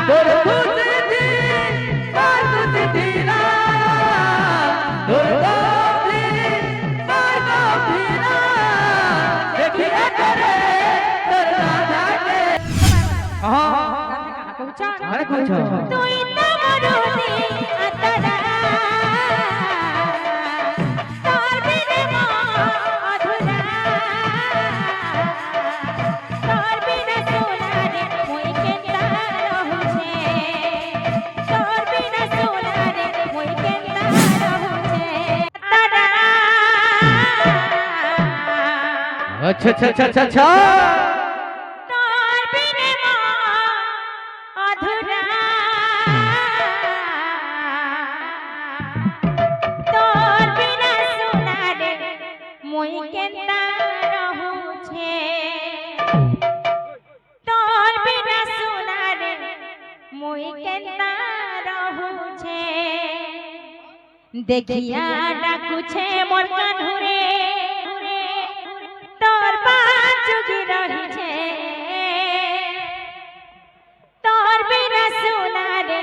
তোর খুশি দি মার খুশি দিনা তোর কবলি মার কবলিনা দেখি করে তোর রাধাকে আরে কইছ তুই তো মরুদি আতরা তোর বিনে অধুরা তোর বিনে সোনারে মুই কেনতা রহুছে তোর বিনে সোনারে মুই কেনতা রহুছে আতরা अच्छा अच्छा अच्छा अच्छा अच्छा তোর বিনে অধুরা তোর বিনা সোনারে মুই কেনতা রহুছে তোর বিনা সোনারে মুই কেনতা রহুছে দেখিয়া ডাকুছে মোর কানুরে তোর বাজুগি রহিছে তোর বিনা সোনারে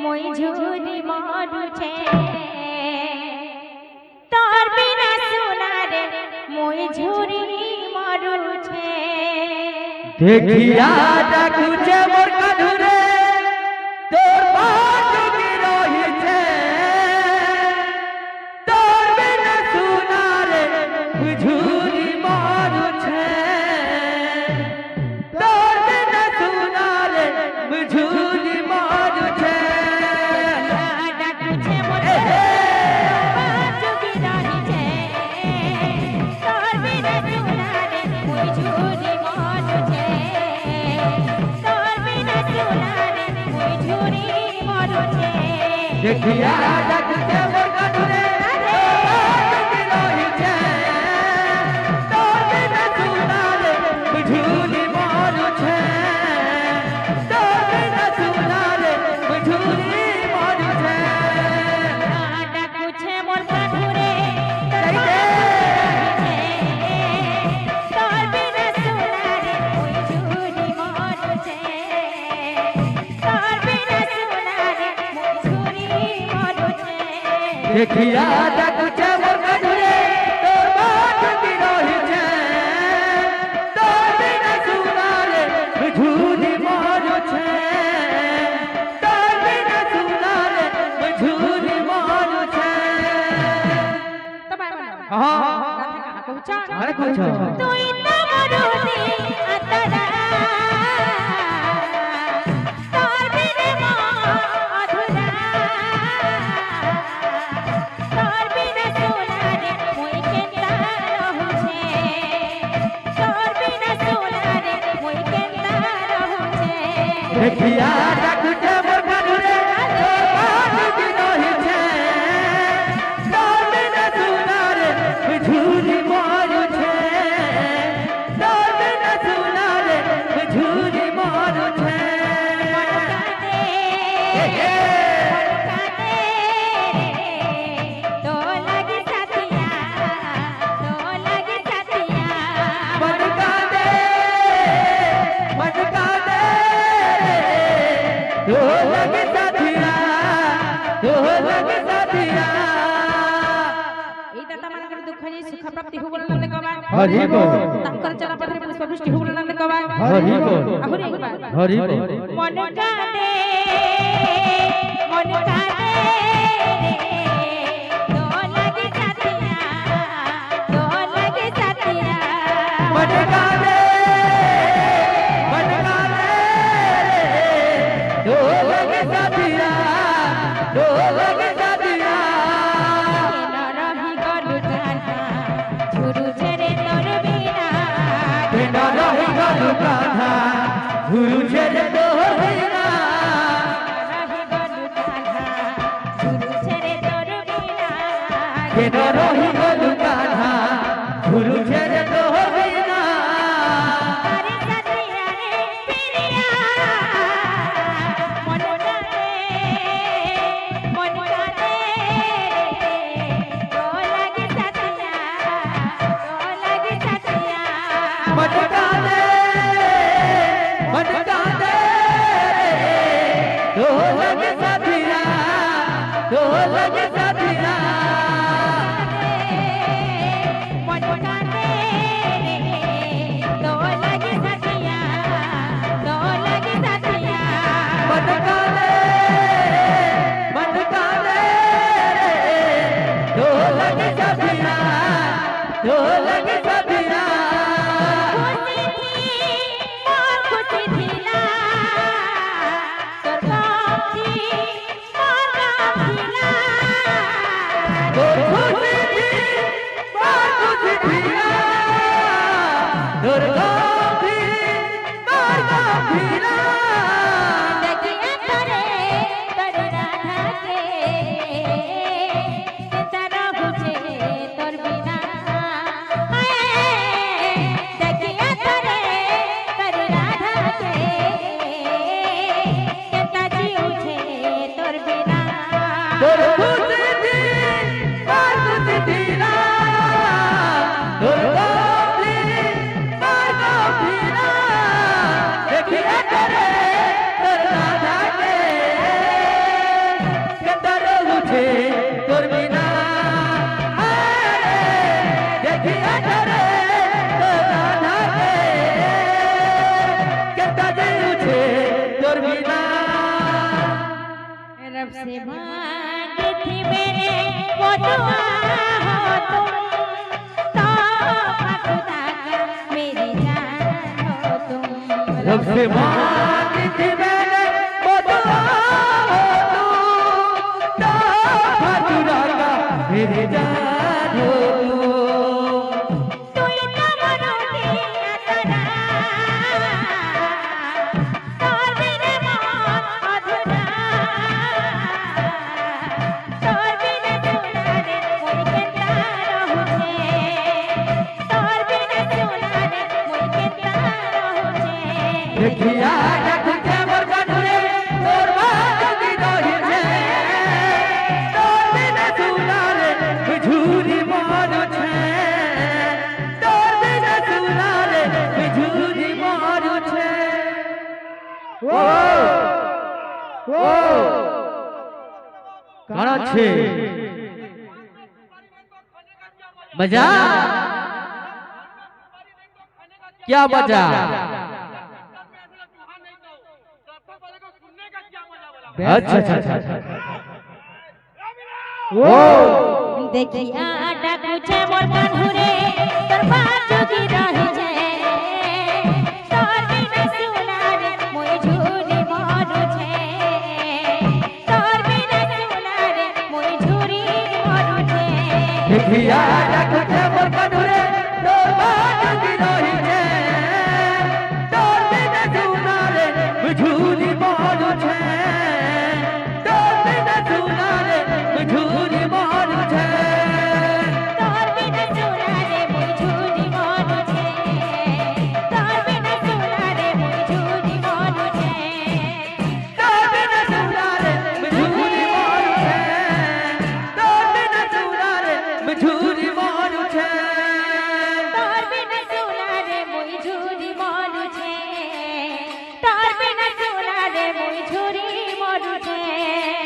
মুই ঝুরি মরুছে তোর বিনা সোনারে মুই ঝুরি মরুছে দেখিয়া ডাকুছে মোর কানুরে তোর বাজুকি রহিছে তোর বিনা সোনারে ঝুরি মারুছে তোর বিনা সোনারে ঝুরি মারুছে ডাকুছে মোর বাজুগি রহিছে তোর বিনা সোনারে মুই ঝুরি মরুছে তোর বিনা সোনারে মুই ঝুরি মরুছে দেখিয়া ডাকুছে মোর কানুরে তোর বাজুকি রহিছে তোর বিনা সোনারে ঝুরি মারুছে তোর বিনা সোনারে ঝুরি মারুছে ডাকুছে মোর কানুরে তোর তোর বিনা সোনারে মুই ঝুরি মরুছে তোর বিনা সোনারে মুই ঝুরি মরুছে দেখিয়া ডাকুছে মোর কানুরে তোর বাজুকি রহিছে তোর বিনা সোনারে ঝুরি মারুছে তোর বিনা সোনারে ঝুরি মারুছে আরে কইছ তুই তো মরুদি আতরা তোর বিনে অধুরা তোর বিনে সোনারে মুই কেনতা রহুছে তোর বিনে সোনারে মুই কেনতা রহুছে দেখিয়া ডাকুছে মোর কানুরে তোর বাজুকি রহিছে তোর বিনা সোনারে ঝুরি মারুছে তোর বিনা সোনারে ঝুরি মারুছে তো লাগি সাথিয়া তো লাগি সাথিয়া मन का दे दो लगे साथिया दो लगे साथिया এই দাতা মানकर दुख है सुख प्राप्ति हो बोलन नंद कबा हरि बोल ताकर चला पथरे पुष्प वृष्टि हो बोलन नंद कबा हरि बोल आहुरे एक बार हरि बोल मन का दे तो लगे साथिया तो लगे साथिया मन का दे दो लगे साथिया दो लगे साथिया केन रही गलु जाना झुरु झेरे तोर बिना केन रही गलु कान्हा झुरु झेरे तोर बिना रही गलु जाना झुरु झेरे तोर बिना केन रही गलु कान्हा झुरु झेरे तोर बिना तारे साथिया रे पिरिया मन डाले ढोलक साथिया ढोलक साथिया मन कांदे ढोलक साथिया ढोलक साथिया मन कांदे ढोलक साथिया ढोलक साथिया खुशी थी ना तोर गाँव थी मोर गाँव थी ना खुशी थी खुशी थी दुर्गा थी दुर्गा थी देखिए तोरे तोर राधा के तारा बुझे तोर बिना देखिए तोरे तोर राधा के ताजी उठे तोर बिना खुशी थी खुशी थी दुर्गा थी दुर्गा थी देखिए करे तर राधा के कतर उठे तोर बिना देखिए करे तर राधा के कतर उठे तोर बिना रब से मांगी थी मेरे वो दुआ हो तुम तो खुदा का मेरी जान हो तुम रब से मांगी थी मैंने वो दुआ हो तू तो खुदा का मेरी जान हो तू ही तो मरोगी अतरा तोर बिना मौत अधूरा तोर बिना सुना रे कोई कहता रहू छे तोर बिना सुना रे कोई कहता रहू छे देखिया देख के मोर कठुरे तोर बात की रही छे तोर बिना सुना रे झूरी मारू छे तोर बिना सुना रे झूरी मारू छे ओ काना छे मजा क्या मजा अच्छा अच्छा अच्छा ओ देखिया डाकू छे मोर कान्हुरे तोर बात जोगी रही छे तोर बिना सुना रे मोय झूरी मारू छे तोर बिना सुना रे मोय झूरी मारू छे देखिया डाकू छे मोर कान्हुरे तोर बात की रही छे तोर बिना सुना रे झूरी मारू छे तोर बिना सुना रे झूरी मारू छे तोर बिना सुना रे मोय झूरी मारू छे तोर बिना सुना रे मोय झूरी मारू छे तोर बिना सुना रे झूरी मारू छे तोर बिना सुना रे झूरी मारू छे तोर बिना सुना रे मोय झूरी मारू छे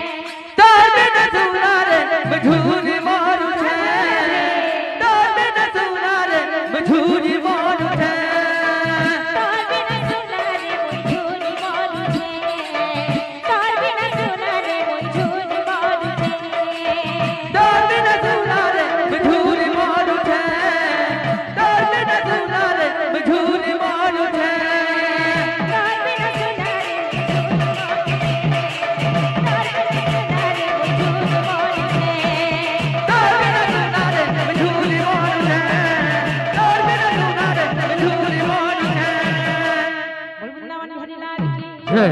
तोर बिना सुना रे मोय झूरी मारू छे तोर बिना सुना रे झूरी मारू छे तोर बिना सुना रे झूरी मारू छे तोर बिना सुना रे मोय झूरी मारू छे तोर बिना सुना रे मोय झूरी मारू छे तोर बिना सुना रे झूरी मारू छे तोर बिना सुना रे झूरी मारू छे तोर बिना सुना रे झूरी मारू छे तोर बिना सुना रे झूरी मारू छे तोर बिना सुना रे झूरी मारू छे बोल वृंदावन हरि लाल की जय